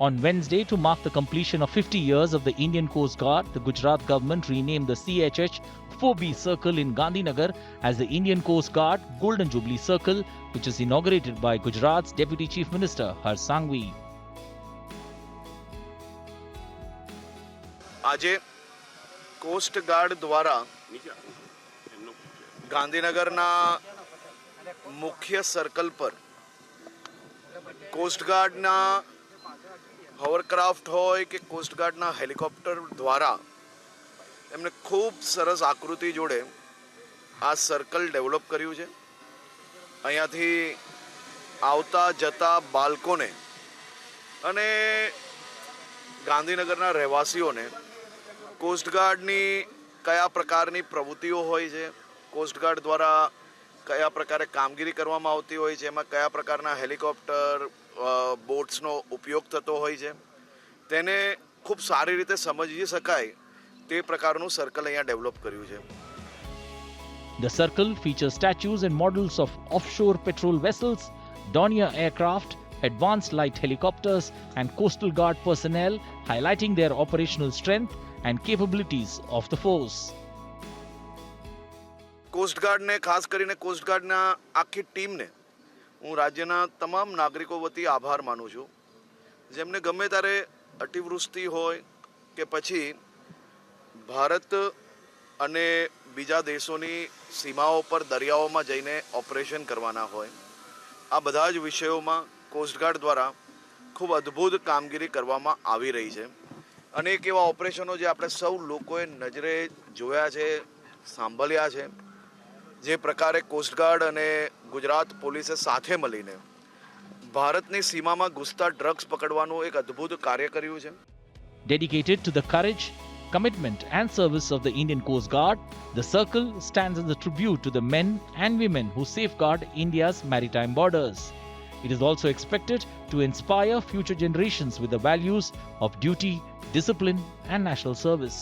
On Wednesday, to mark the completion of 50 years of the Indian Coast Guard, the Gujarat government renamed the CHH 4B Circle in Gandhinagar as the Indian Coast Guard Golden Jubilee Circle, which is inaugurated by Gujarat's Deputy Chief Minister Harsh Sanghvi. આજે coast guard દ્વારા ગાંધીનગરના મુખ્ય circle પર cost ગાર્ડના hovercraft હોય કે cost ગાર્ડના helicopter દ્વારા એમને ખૂબ સરસ આકૃતિ જોડે આ સર્કલ ડેવલપ કર્યું છે. અહીંયાથી આવતા જતા બાળકોને અને ગાંધીનગરના રહેવાસીઓને કોસ્ટગાર્ડની કયા પ્રકારની પ્રવૃત્તિઓ હોય છે, કોસ્ટગાર્ડ દ્વારા કયા પ્રકારે કામગીરી કરવામાં આવતી હોય છે, એમાં કયા પ્રકારના હેલિકોપ્ટર બોટ્સનો ઉપયોગ થતો હોય છે, તેને ખૂબ સારી રીતે સમજી શકાય તે પ્રકારનું સર્કલ અહીંયા ડેવલપ કર્યું છે. The circle features statues and models of offshore patrol vessels, Dornier aircraft, advanced light helicopters and coastal guard personnel, highlighting their operational strength and capabilities of the force. કોસ્ટગાર્ડને ખાસ કરીને કોસ્ટગાર્ડના આખી ટીમને હું રાજ્યના તમામ નાગરિકો વતી આભાર માનું છું, જેમને ગમે ત્યારે અતિવૃષ્ટિ હોય કે પછી ભારત અને બીજા દેશોની સીમાઓ પર દરિયાઓમાં જઈને ઓપરેશન કરવાના હોય, આ બધા જ વિષયોમાં કોસ્ટગાર્ડ દ્વારા ખૂબ અદ્ભુત કામગીરી કરવામાં આવી રહી છે. અનેક એવા ઓપરેશનો જે આપણે સૌ લોકોએ નજરે જોયા છે, સાંભળ્યા છે, જે પ્રકારે કોસ્ટગાર્ડ અને ગુજરાત પોલીસે સાથે મળીને ભારતની સીમામાં ઘૂસતા ડ્રગ્સ પકડવાનું એક અદ્ભુત કાર્ય કર્યું છે. Dedicated to the courage, commitment and service of the Indian Coast Guard, the circle stands as a tribute to the men and women who safeguard India's maritime borders. It is also expected to inspire future generations with the values of duty, discipline and national service.